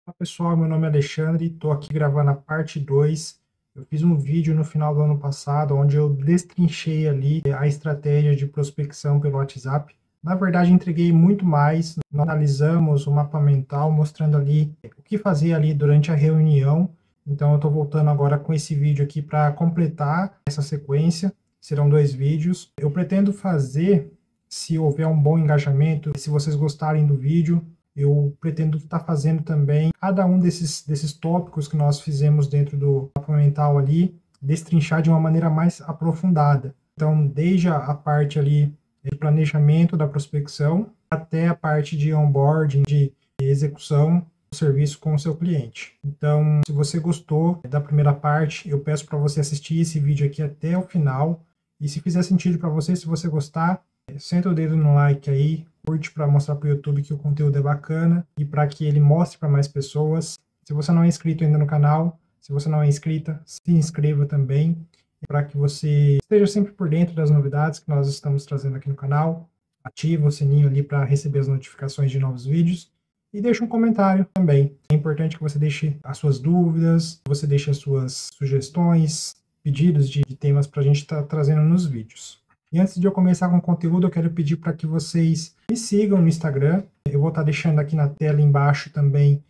Olá pessoal, meu nome é Alexandre, estou aqui gravando a parte 2. Eu fiz um vídeo no final do ano passado onde eu destrinchei ali a estratégia de prospecção pelo WhatsApp. Na verdade, entreguei muito mais. Nós analisamos o mapa mental, mostrando ali o que fazer ali durante a reunião. Então, eu estou voltando agora com esse vídeo aqui para completar essa sequência. Serão 2 vídeos. Eu pretendo fazer, se houver um bom engajamento, se vocês gostarem do vídeo, eu pretendo estar fazendo também cada um desses tópicos que nós fizemos dentro do mapa mental ali, destrinchar de uma maneira mais aprofundada. Então, desde a parte ali de planejamento da prospecção até a parte de onboarding, de execução do serviço com o seu cliente. Então, se você gostou da primeira parte, eu peço para você assistir esse vídeo aqui até o final. E se fizer sentido para você, se você gostar, senta o dedo no like aí, curte para mostrar para o YouTube que o conteúdo é bacana e para que ele mostre para mais pessoas. Se você não é inscrito ainda no canal, se você não é inscrita, se inscreva também, para que você esteja sempre por dentro das novidades que nós estamos trazendo aqui no canal. Ativa o sininho ali para receber as notificações de novos vídeos e deixa um comentário também. É importante que você deixe as suas dúvidas, você deixe as suas sugestões, pedidos de temas para a gente estar trazendo nos vídeos. E antes de eu começar com o conteúdo, eu quero pedir para que vocês me sigam no Instagram. Eu vou estar deixando aqui na tela embaixo também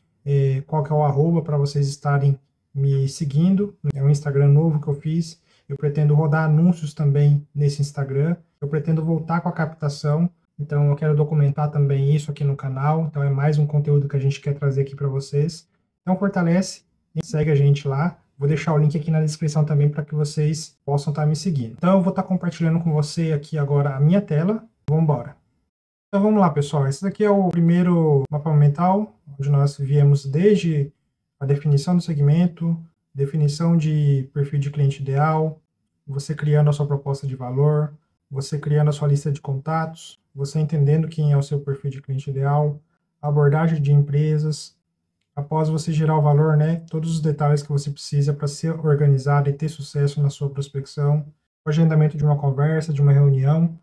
qual que é o arroba para vocês estarem me seguindo. É um Instagram novo que eu fiz. Eu pretendo rodar anúncios também nesse Instagram. Eu pretendo voltar com a captação. Então eu quero documentar também isso aqui no canal. Então é mais um conteúdo que a gente quer trazer aqui para vocês. Então fortalece e segue a gente lá. Vou deixar o link aqui na descrição também para que vocês possam estar me seguindo. Então eu vou estar compartilhando com você aqui agora a minha tela. Vamos embora. Então vamos lá, pessoal. Esse daqui é o primeiro mapa mental, onde nós viemos desde a definição do segmento, definição de perfil de cliente ideal, você criando a sua proposta de valor, você criando a sua lista de contatos, você entendendo quem é o seu perfil de cliente ideal, abordagem de empresas. Após você gerar o valor, né, todos os detalhes que você precisa para ser organizado e ter sucesso na sua prospecção, o agendamento de uma conversa, de uma reunião,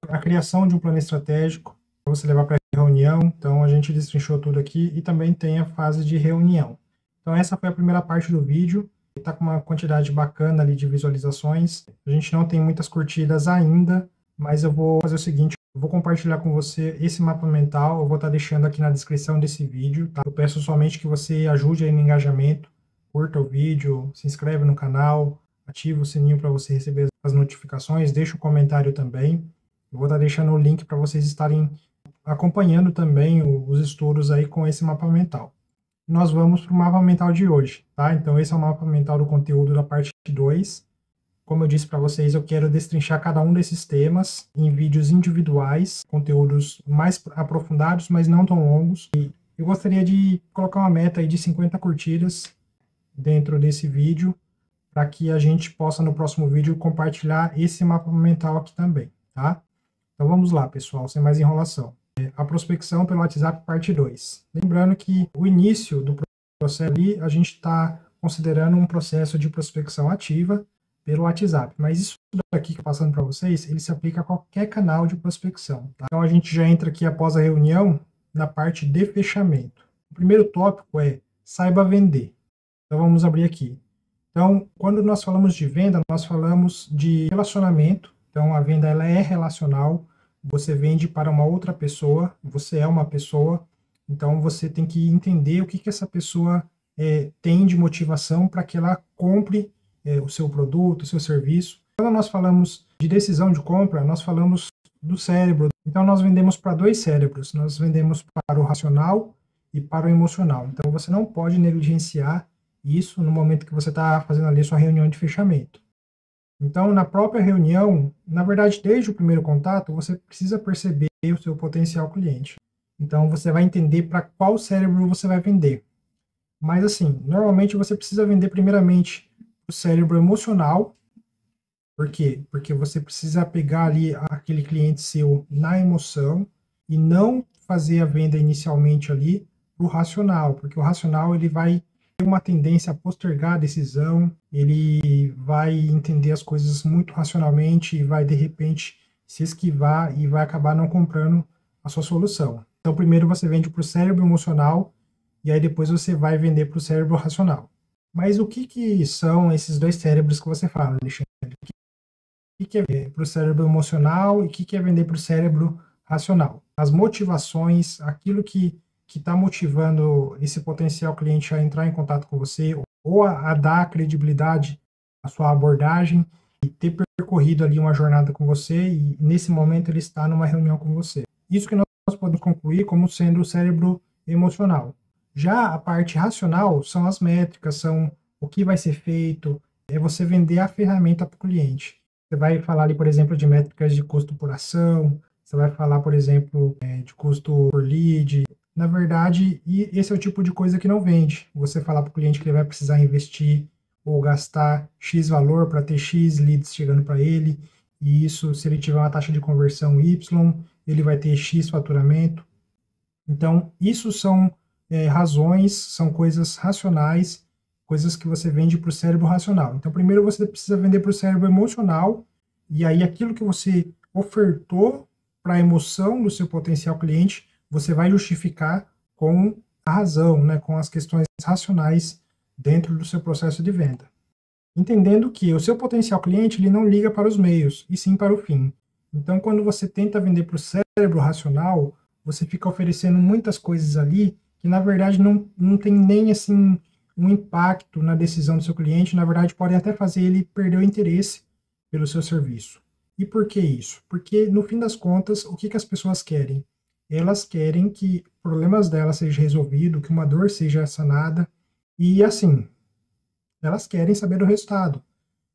a criação de um plano estratégico para você levar para a reunião. Então a gente destrinchou tudo aqui e também tem a fase de reunião. Então essa foi a primeira parte do vídeo. Está com uma quantidade bacana ali de visualizações. A gente não tem muitas curtidas ainda, mas eu vou fazer o seguinte, eu vou compartilhar com você esse mapa mental, eu vou estar deixando aqui na descrição desse vídeo, tá? Eu peço somente que você ajude aí no engajamento, curta o vídeo, se inscreve no canal, ativa o sininho para você receber as notificações, deixa um comentário também. Eu vou estar deixando o link para vocês estarem acompanhando também os estudos aí com esse mapa mental. Nós vamos para o mapa mental de hoje, tá? Então esse é o mapa mental do conteúdo da parte 2. Como eu disse para vocês, eu quero destrinchar cada um desses temas em vídeos individuais, conteúdos mais aprofundados, mas não tão longos. E eu gostaria de colocar uma meta aí de 50 curtidas dentro desse vídeo, para que a gente possa no próximo vídeo compartilhar esse mapa mental aqui também, tá? Então vamos lá, pessoal, sem mais enrolação. A prospecção pelo WhatsApp, parte 2. Lembrando que o início do processo ali, a gente está considerando um processo de prospecção ativa pelo WhatsApp, mas isso aqui que eu estou passando para vocês, ele se aplica a qualquer canal de prospecção, tá? Então a gente já entra aqui após a reunião na parte de fechamento. O primeiro tópico é saiba vender. Então vamos abrir aqui. Então, quando nós falamos de venda, nós falamos de relacionamento. Então a venda ela é relacional. Você vende para uma outra pessoa, você é uma pessoa, então você tem que entender o que essa pessoa tem de motivação para que ela compre o seu produto, o seu serviço. Quando nós falamos de decisão de compra, nós falamos do cérebro. Então nós vendemos para 2 cérebros, nós vendemos para o racional e para o emocional. Então você não pode negligenciar isso no momento que você está fazendo ali sua reunião de fechamento. Então, na própria reunião, na verdade, desde o primeiro contato, você precisa perceber o seu potencial cliente. Então, você vai entender para qual cérebro você vai vender. Mas, assim, normalmente você precisa vender primeiramente o cérebro emocional. Por quê? Porque você precisa pegar ali aquele cliente seu na emoção e não fazer a venda inicialmente ali para o racional, porque o racional ele vai ter uma tendência a postergar a decisão, ele vai entender as coisas muito racionalmente e vai, de repente, se esquivar e vai acabar não comprando a sua solução. Então, primeiro você vende para o cérebro emocional e aí depois você vai vender para o cérebro racional. Mas o que são esses dois cérebros que você fala, Alexandre? O que é para o cérebro emocional e o que é vender para o cérebro racional? As motivações, aquilo que está motivando esse potencial cliente a entrar em contato com você ou a dar credibilidade à sua abordagem e ter percorrido ali uma jornada com você e nesse momento ele está numa reunião com você. Isso que nós podemos concluir como sendo o cérebro emocional. Já a parte racional são as métricas, são o que vai ser feito, é você vender a ferramenta para o cliente. Você vai falar ali, por exemplo, de métricas de custo por ação, você vai falar, por exemplo, de custo por lead. Na verdade, e esse é o tipo de coisa que não vende. Você falar para o cliente que ele vai precisar investir ou gastar X valor para ter X leads chegando para ele, e isso, se ele tiver uma taxa de conversão Y, ele vai ter X faturamento. Então, isso são razões, são coisas racionais, coisas que você vende para o cérebro racional. Então, primeiro você precisa vender para o cérebro emocional, e aí aquilo que você ofertou para a emoção do seu potencial cliente, você vai justificar com a razão, né, com as questões racionais dentro do seu processo de venda. Entendendo que o seu potencial cliente ele não liga para os meios, e sim para o fim. Então, quando você tenta vender para o cérebro racional, você fica oferecendo muitas coisas ali que, na verdade, não tem nem assim um impacto na decisão do seu cliente. Na verdade, podem até fazer ele perder o interesse pelo seu serviço. E por que isso? Porque, no fim das contas, o que as pessoas querem? Elas querem que problemas delas sejam resolvidos, que uma dor seja sanada, e assim, elas querem saber do resultado.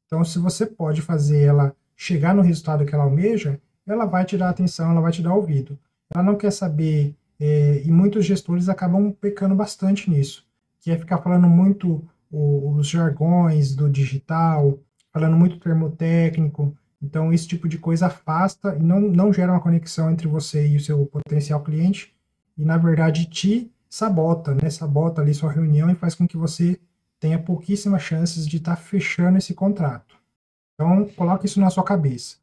Então, se você pode fazer ela chegar no resultado que ela almeja, ela vai te dar atenção, ela vai te dar ouvido. Ela não quer saber, e muitos gestores acabam pecando bastante nisso, que é ficar falando muito os jargões do digital, falando muito termo técnico. Então, esse tipo de coisa afasta e não gera uma conexão entre você e o seu potencial cliente, e na verdade te sabota, né? Sabota ali sua reunião e faz com que você tenha pouquíssimas chances de estar fechando esse contrato. Então, coloque isso na sua cabeça.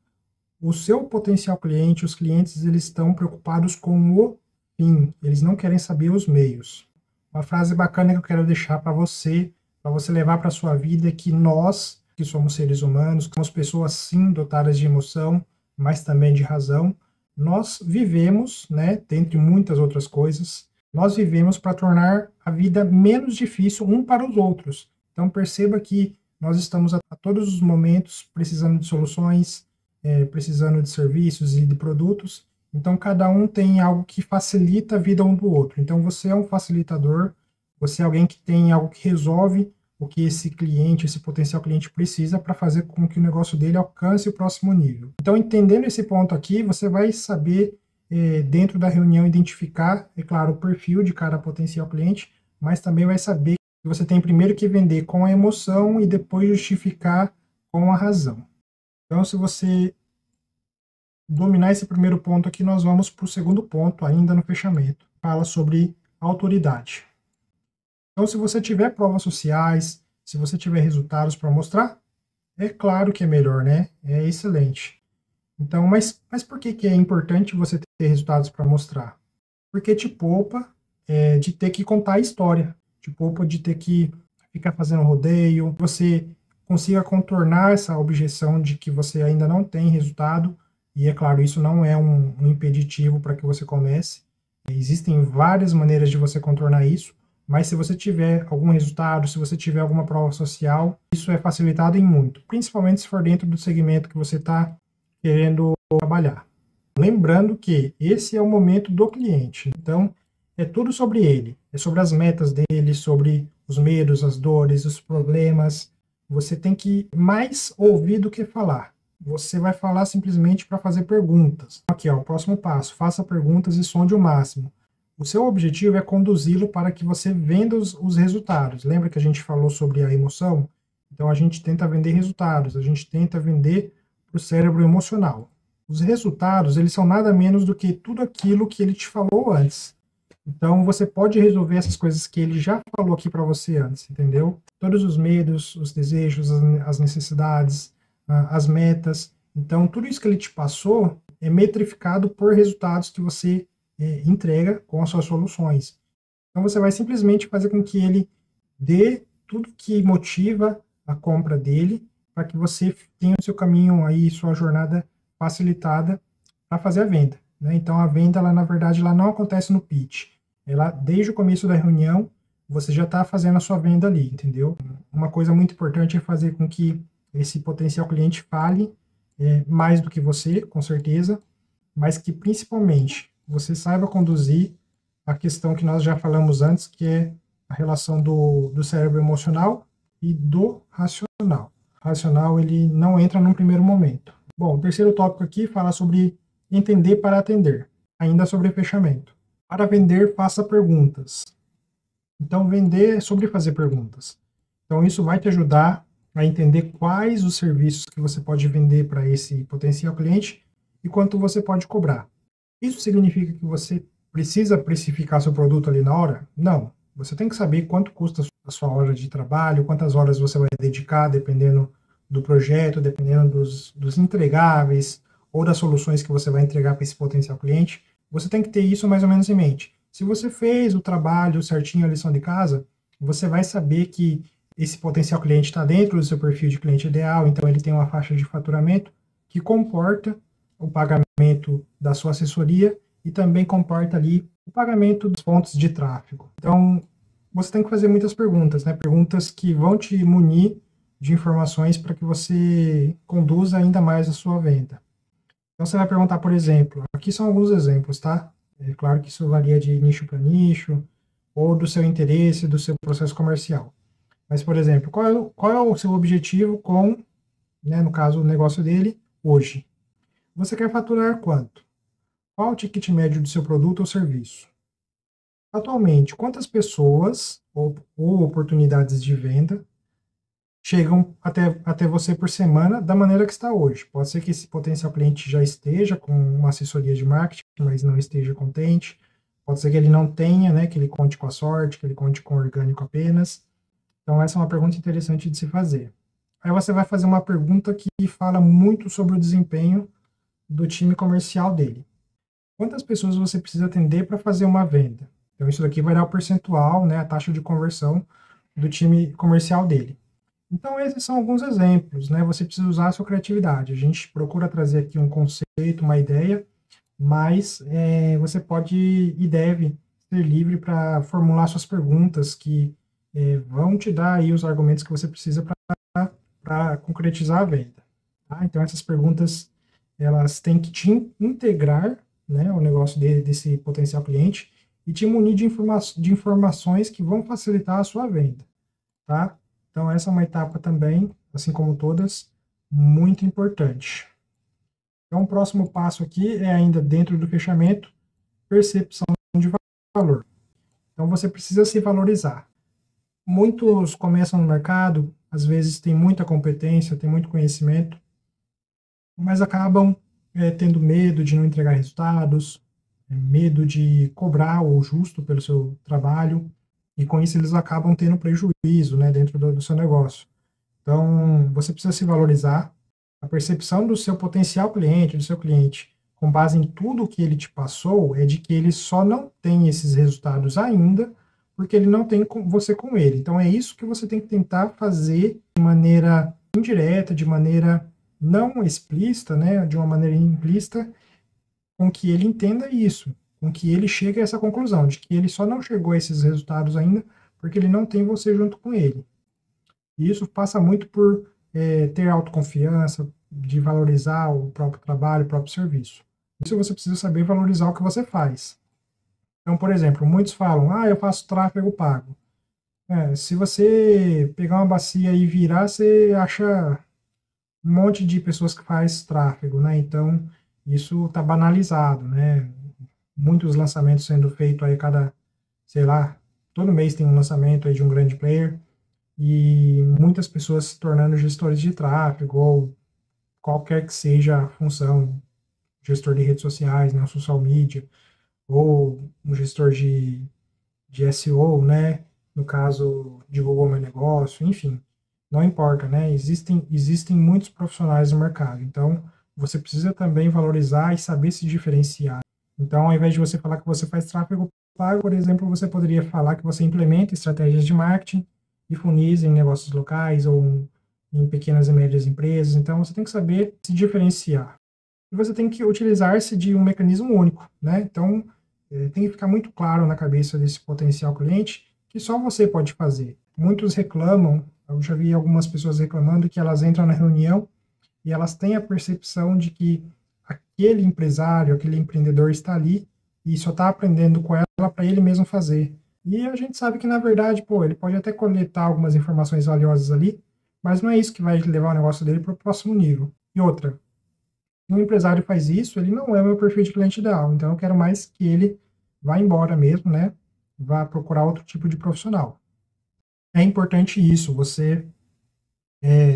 O seu potencial cliente, os clientes, eles estão preocupados com o fim, eles não querem saber os meios. Uma frase bacana que eu quero deixar para você levar para a sua vida é que nós, que somos seres humanos, que somos pessoas sim dotadas de emoção, mas também de razão, nós vivemos, né, dentre muitas outras coisas, nós vivemos para tornar a vida menos difícil um para os outros. Então perceba que nós estamos a todos os momentos precisando de soluções, precisando de serviços e de produtos. Então cada um tem algo que facilita a vida um do outro. Então você é um facilitador, você é alguém que tem algo que resolve o que esse cliente, esse potencial cliente precisa para fazer com que o negócio dele alcance o próximo nível. Então entendendo esse ponto aqui, você vai saber dentro da reunião identificar, é claro, o perfil de cada potencial cliente, mas também vai saber que você tem primeiro que vender com a emoção e depois justificar com a razão. Então, se você dominar esse primeiro ponto aqui, nós vamos para o segundo ponto, ainda no fechamento. Fala sobre autoridade. Então, se você tiver provas sociais, se você tiver resultados para mostrar, é claro que é melhor, né? É excelente. Então, mas por que é importante você ter resultados para mostrar? Porque te poupa de ter que contar a história, te poupa de ter que ficar fazendo rodeio, você consiga contornar essa objeção de que você ainda não tem resultado, e é claro, isso não é um impeditivo para que você comece. Existem várias maneiras de você contornar isso, mas se você tiver algum resultado, se você tiver alguma prova social, isso é facilitado em muito, principalmente se for dentro do segmento que você está querendo trabalhar. Lembrando que esse é o momento do cliente, então é tudo sobre ele, é sobre as metas dele, sobre os medos, as dores, os problemas. Você tem que mais ouvir do que falar. Você vai falar simplesmente para fazer perguntas. Aqui, ó, o próximo passo, faça perguntas e sonde o máximo. O seu objetivo é conduzi-lo para que você venda os resultados. Lembra que a gente falou sobre a emoção? Então a gente tenta vender resultados, a gente tenta vender para o cérebro emocional. Os resultados, eles são nada menos do que tudo aquilo que ele te falou antes. Então você pode resolver essas coisas que ele já falou aqui para você antes, entendeu? Todos os medos, os desejos, as necessidades, as metas. Então tudo isso que ele te passou é metrificado por resultados que você entrega com as suas soluções. Então você vai simplesmente fazer com que ele dê tudo que motiva a compra dele, para que você tenha o seu caminho aí, sua jornada facilitada para fazer a venda, né? Então a venda, ela, na verdade, ela não acontece no pitch. Ela, desde o começo da reunião, você já está fazendo a sua venda ali, entendeu? Uma coisa muito importante é fazer com que esse potencial cliente fale mais do que você, com certeza, mas que principalmente você saiba conduzir a questão que nós já falamos antes, que é a relação do cérebro emocional e do racional. O racional, ele não entra num primeiro momento. Bom, o terceiro tópico aqui fala sobre entender para atender, ainda sobre fechamento. Para vender, faça perguntas. Então, vender é sobre fazer perguntas. Então, isso vai te ajudar a entender quais os serviços que você pode vender para esse potencial cliente e quanto você pode cobrar. Isso significa que você precisa precificar seu produto ali na hora? Não. Você tem que saber quanto custa a sua hora de trabalho, quantas horas você vai dedicar, dependendo do projeto, dependendo dos entregáveis ou das soluções que você vai entregar para esse potencial cliente. Você tem que ter isso mais ou menos em mente. Se você fez o trabalho certinho, a lição de casa, você vai saber que esse potencial cliente está dentro do seu perfil de cliente ideal, então ele tem uma faixa de faturamento que comporta o pagamento da sua assessoria e também comporta ali o pagamento das fontes de tráfego. Então, você tem que fazer muitas perguntas, né? Perguntas que vão te munir de informações para que você conduza ainda mais a sua venda. Então, você vai perguntar, por exemplo, aqui são alguns exemplos, tá? É claro que isso varia de nicho para nicho, ou do seu interesse, do seu processo comercial. Mas, por exemplo, qual é o seu objetivo com, né, no caso, o negócio dele, hoje? Você quer faturar quanto? Qual o ticket médio do seu produto ou serviço? Atualmente, quantas pessoas ou oportunidades de venda chegam até você por semana da maneira que está hoje? Pode ser que esse potencial cliente já esteja com uma assessoria de marketing, mas não esteja contente. Pode ser que ele não tenha, né, que ele conte com a sorte, que ele conte com o orgânico apenas. Então, essa é uma pergunta interessante de se fazer. Aí você vai fazer uma pergunta que fala muito sobre o desempenho do time comercial dele. Quantas pessoas você precisa atender para fazer uma venda? Então, isso daqui vai dar o percentual, né, a taxa de conversão do time comercial dele. Então, esses são alguns exemplos, né? Você precisa usar a sua criatividade. A gente procura trazer aqui um conceito, uma ideia, mas você pode e deve ser livre para formular suas perguntas que vão te dar aí os argumentos que você precisa para concretizar a venda. Tá? Então, essas perguntas, elas têm que te integrar, né, o negócio desse potencial cliente e te munir de informações que vão facilitar a sua venda. Tá? Então, essa é uma etapa também, assim como todas, muito importante. Então, o próximo passo aqui é ainda dentro do fechamento, percepção de valor. Então, você precisa se valorizar. Muitos começam no mercado, às vezes tem muita competência, tem muito conhecimento, mas acabam tendo medo de não entregar resultados, medo de cobrar o justo pelo seu trabalho, e com isso eles acabam tendo prejuízo, né, dentro do seu negócio. Então, você precisa se valorizar. A percepção do seu potencial cliente, do seu cliente, com base em tudo que ele te passou, é de que ele só não tem esses resultados ainda, porque ele não tem você com ele. Então, é isso que você tem que tentar fazer de maneira indireta, de maneira não explícita, né, de uma maneira implícita, com que ele entenda isso, com que ele chegue a essa conclusão, de que ele só não chegou a esses resultados ainda, porque ele não tem você junto com ele. E isso passa muito por ter autoconfiança, de valorizar o próprio trabalho, o próprio serviço. Isso você precisa saber valorizar o que você faz. Então, por exemplo, muitos falam, eu faço tráfego pago. Se você pegar uma bacia e virar, você acha um monte de pessoas que faz tráfego, né? Então, isso está banalizado, né? Muitos lançamentos sendo feitos aí sei lá, todo mês tem um lançamento aí de um grande player, e muitas pessoas se tornando gestores de tráfego, ou qualquer que seja a função, gestor de redes sociais, né, social media, ou um gestor de SEO, né, no caso, divulgou meu negócio, enfim, não importa, né, existem muitos profissionais no mercado, então você precisa também valorizar e saber se diferenciar. Então, ao invés de você falar que você faz tráfego pago, por exemplo, você poderia falar que você implementa estratégias de marketing e funis em negócios locais ou em pequenas e médias empresas. Então, você tem que saber se diferenciar. E você tem que utilizar-se de um mecanismo único, né? Então, tem que ficar muito claro na cabeça desse potencial cliente que só você pode fazer. Muitos reclamam, eu já vi algumas pessoas reclamando que elas entram na reunião e elas têm a percepção de que aquele empresário, aquele empreendedor está ali e só está aprendendo com ela para ele mesmo fazer. E a gente sabe que, na verdade, pô, ele pode até coletar algumas informações valiosas ali, mas não é isso que vai levar o negócio dele para o próximo nível. E outra, se um empresário faz isso, ele não é o meu perfil de cliente ideal, então eu quero mais que ele vá embora mesmo, né? Vá procurar outro tipo de profissional. É importante isso, você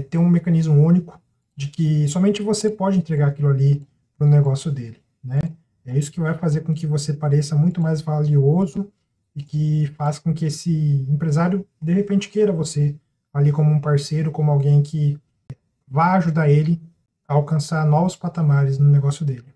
ter um mecanismo único de que somente você pode entregar aquilo ali para o negócio dele, né? É isso que vai fazer com que você pareça muito mais valioso e que faz com que esse empresário, de repente, queira você ali como um parceiro, como alguém que vai ajudar ele a alcançar novos patamares no negócio dele.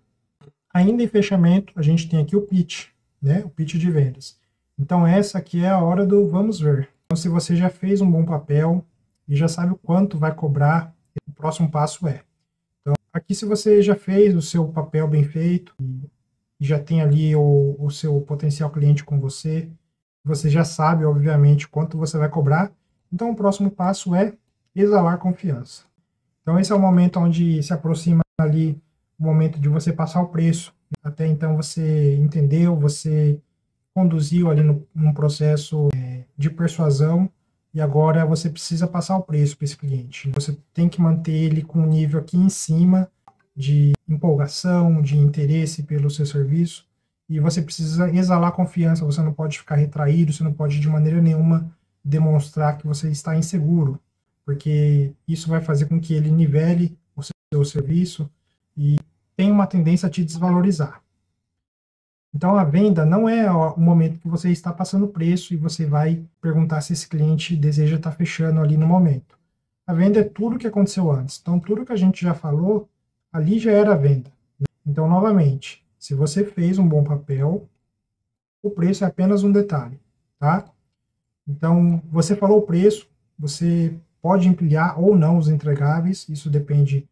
Ainda em fechamento, a gente tem aqui o pitch, né? O pitch de vendas. Então, essa aqui é a hora do vamos ver. Então, se você já fez um bom papel e já sabe o quanto vai cobrar, o próximo passo é. Então, aqui se você já fez o seu papel bem feito e já tem ali o seu potencial cliente com você, você já sabe, obviamente, quanto você vai cobrar. Então, o próximo passo é exalar confiança. Então, esse é o momento onde se aproxima ali o momento de você passar o preço. Até então, você entendeu, você conduziu ali num processo de persuasão e agora você precisa passar o preço para esse cliente. Você tem que manter ele com um nível aqui em cima de empolgação, de interesse pelo seu serviço e você precisa exalar confiança, você não pode ficar retraído, você não pode de maneira nenhuma demonstrar que você está inseguro, porque isso vai fazer com que ele nivele o seu serviço e tem uma tendência a te desvalorizar. Então, a venda não é o momento que você está passando preço e você vai perguntar se esse cliente deseja estar fechando ali no momento. A venda é tudo o que aconteceu antes. Então, tudo que a gente já falou, ali já era venda. Então, novamente, se você fez um bom papel, o preço é apenas um detalhe, tá? Então, você falou o preço, você pode ampliar ou não os entregáveis, isso depende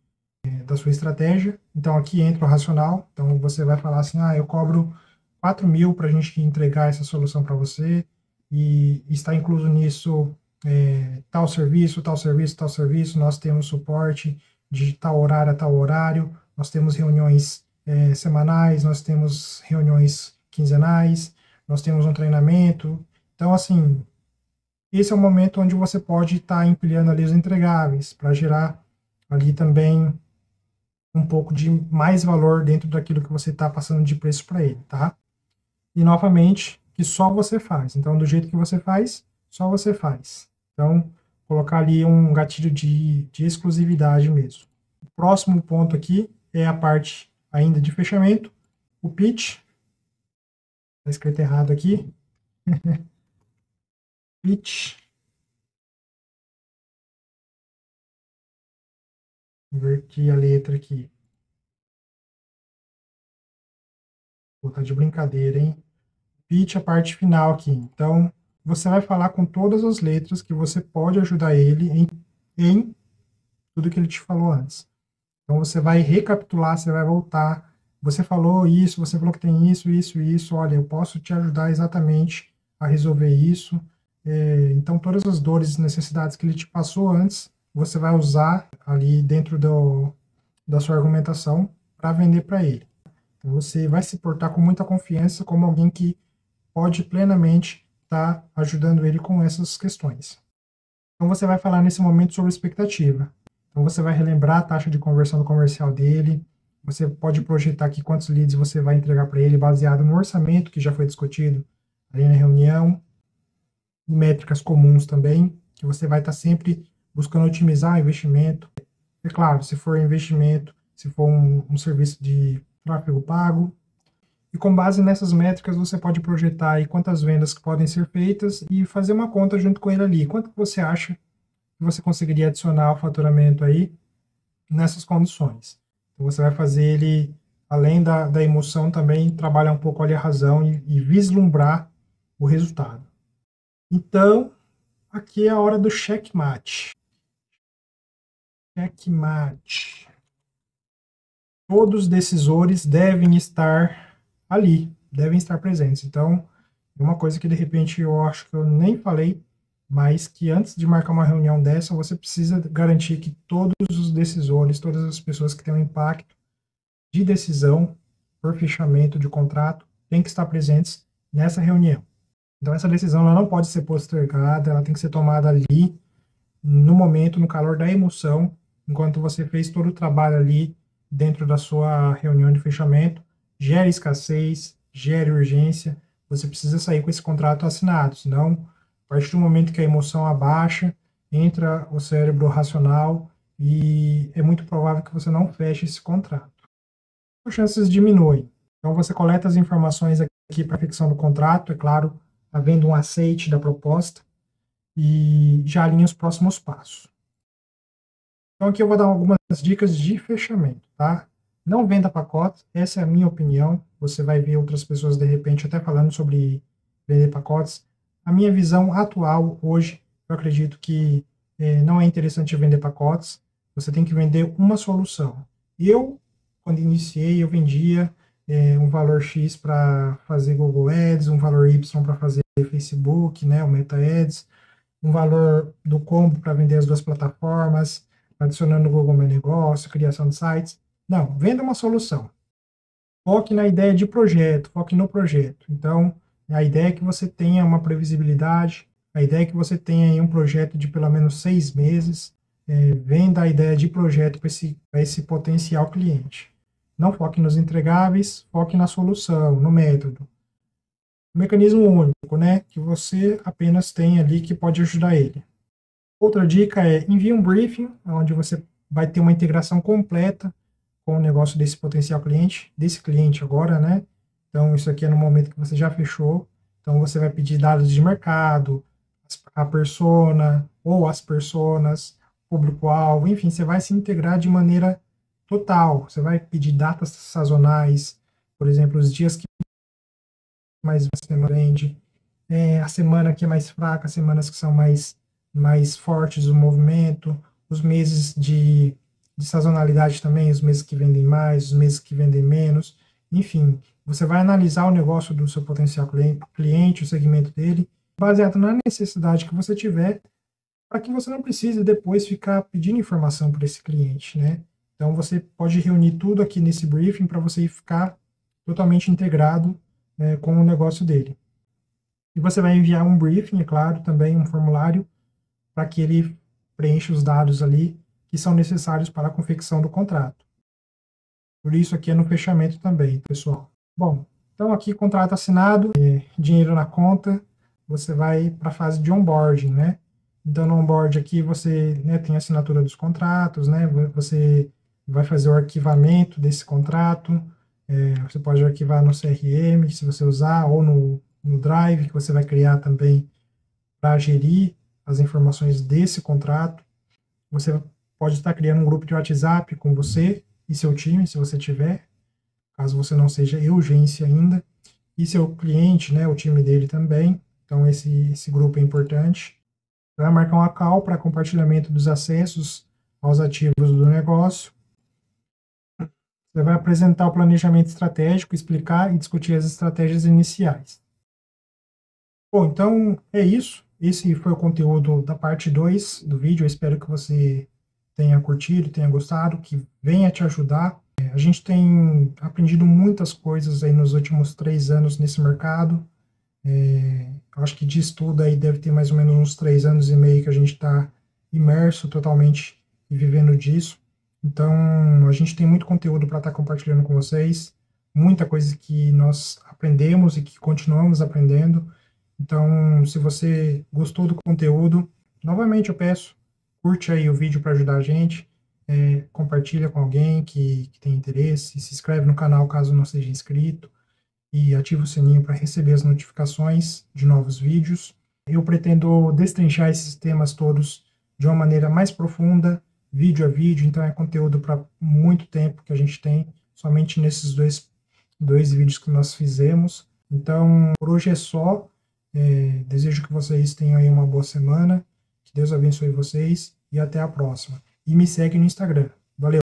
da sua estratégia. Então, aqui entra o racional. Então, você vai falar assim, eu cobro 4 mil para a gente entregar essa solução para você e está incluso nisso tal serviço, tal serviço, tal serviço. Nós temos suporte de tal horário a tal horário, nós temos reuniões semanais, nós temos reuniões quinzenais, nós temos um treinamento. Então, assim, esse é o momento onde você pode estar empilhando ali os entregáveis para gerar ali também um pouco de mais valor dentro daquilo que você está passando de preço para ele, tá? E, novamente, que só você faz. Então, do jeito que você faz, só você faz. Então, colocar ali um gatilho de exclusividade mesmo. O próximo ponto aqui é a parte ainda de fechamento, o pitch. Está escrito errado aqui. Pitch. Inverti a letra aqui. Vou tá de brincadeira, hein? Pitch a parte final aqui. Então, você vai falar com todas as letras que você pode ajudar ele em tudo que ele te falou antes. Então, você vai recapitular, você vai voltar. Você falou isso, você falou que tem isso, isso, isso. Olha, eu posso te ajudar exatamente a resolver isso. Então, todas as dores e necessidades que ele te passou antes, você vai usar ali dentro da sua argumentação para vender para ele. Então, você vai se portar com muita confiança como alguém que pode plenamente estar ajudando ele com essas questões. Então, você vai falar nesse momento sobre expectativa. Então, você vai relembrar a taxa de conversão do comercial dele, você pode projetar aqui quantos leads você vai entregar para ele baseado no orçamento que já foi discutido ali na reunião, e métricas comuns também, que você vai estar sempre buscando otimizar o investimento. É claro, se for investimento, se for um serviço de tráfego pago, e com base nessas métricas você pode projetar aí quantas vendas que podem ser feitas e fazer uma conta junto com ele ali. Quanto que você acha que você conseguiria adicionar ao faturamento aí nessas condições? Então você vai fazer ele, além da emoção, também trabalhar um pouco ali a razão e vislumbrar o resultado. Então, aqui é a hora do checkmate. Checkmate. Todos os decisores devem estar ali, devem estar presentes. Então, é uma coisa que de repente eu acho que eu nem falei, mas que antes de marcar uma reunião dessa, você precisa garantir que todos os decisores, todas as pessoas que têm um impacto de decisão por fechamento de contrato, têm que estar presentes nessa reunião. Então, essa decisão ela não pode ser postergada, ela tem que ser tomada ali, no momento, no calor da emoção, enquanto você fez todo o trabalho ali dentro da sua reunião de fechamento, gere escassez, gere urgência, você precisa sair com esse contrato assinado, senão, a partir do momento que a emoção abaixa, entra o cérebro racional e é muito provável que você não feche esse contrato. As chances diminuem. Então, você coleta as informações aqui para a ficção do contrato, é claro, havendo um aceite da proposta, e já alinha os próximos passos. Então, aqui eu vou dar algumas dicas de fechamento, tá? Não venda pacotes, essa é a minha opinião. Você vai ver outras pessoas, de repente, até falando sobre vender pacotes. A minha visão atual, hoje, eu acredito que não é interessante vender pacotes. Você tem que vender uma solução. Eu, quando iniciei, eu vendia um valor X para fazer Google Ads, um valor Y para fazer Facebook, né, o Meta Ads, um valor do combo para vender as duas plataformas, adicionando o Google Meu Negócio, criação de sites. Não, venda uma solução. Foque na ideia de projeto, foque no projeto. Então, a ideia é que você tenha uma previsibilidade, a ideia é que você tenha um projeto de pelo menos 6 meses, venda a ideia de projeto para esse potencial cliente. Não foque nos entregáveis, foque na solução, no método. Um mecanismo único, né, que você apenas tem ali que pode ajudar ele. Outra dica é envie um briefing, onde você vai ter uma integração completa com o negócio desse potencial cliente, desse cliente agora, né? Então, isso aqui é no momento que você já fechou. Então, você vai pedir dados de mercado, a persona ou as personas, público-alvo, enfim, você vai se integrar de maneira total. Você vai pedir datas sazonais, por exemplo, os dias que mais você vende, a semana que é mais fraca, semanas que são mais fortes o movimento, os meses de sazonalidade também, os meses que vendem mais, os meses que vendem menos, enfim, você vai analisar o negócio do seu potencial cliente, o segmento dele, baseado na necessidade que você tiver, para que você não precise depois ficar pedindo informação para esse cliente, né? Então você pode reunir tudo aqui nesse briefing para você ficar totalmente integrado com o negócio dele. E você vai enviar um briefing, é claro, também um formulário, para que ele preencha os dados ali que são necessários para a confecção do contrato. Por isso aqui é no fechamento também, pessoal. Bom, então aqui contrato assinado, dinheiro na conta, você vai para a fase de onboarding, né? Então no onboard aqui você tem a assinatura dos contratos, né? Você vai fazer o arquivamento desse contrato, você pode arquivar no CRM, se você usar, ou no Drive, que você vai criar também para gerir as informações desse contrato. Você pode estar criando um grupo de WhatsApp com você e seu time, se você tiver, caso você não seja urgência ainda, e seu cliente, né, o time dele também. Então esse grupo é importante. Vai marcar uma call para compartilhamento dos acessos aos ativos do negócio. Você vai apresentar o planejamento estratégico, explicar e discutir as estratégias iniciais. Bom, então é isso. Esse foi o conteúdo da parte 2 do vídeo. Eu espero que você tenha curtido, tenha gostado, que venha te ajudar. A gente tem aprendido muitas coisas aí nos últimos 3 anos nesse mercado. Eu acho que de estudo aí deve ter mais ou menos uns 3 anos e meio que a gente está imerso totalmente e vivendo disso. Então, a gente tem muito conteúdo para estar compartilhando com vocês, muita coisa que nós aprendemos e que continuamos aprendendo. Então, se você gostou do conteúdo, novamente eu peço, curte aí o vídeo para ajudar a gente, compartilha com alguém que tem interesse, se inscreve no canal caso não seja inscrito e ativa o sininho para receber as notificações de novos vídeos. Eu pretendo destrinchar esses temas todos de uma maneira mais profunda, vídeo a vídeo, então é conteúdo para muito tempo que a gente tem, somente nesses dois vídeos que nós fizemos. Então, por hoje é só. Desejo que vocês tenham aí uma boa semana, que Deus abençoe vocês e até a próxima. E me segue no Instagram.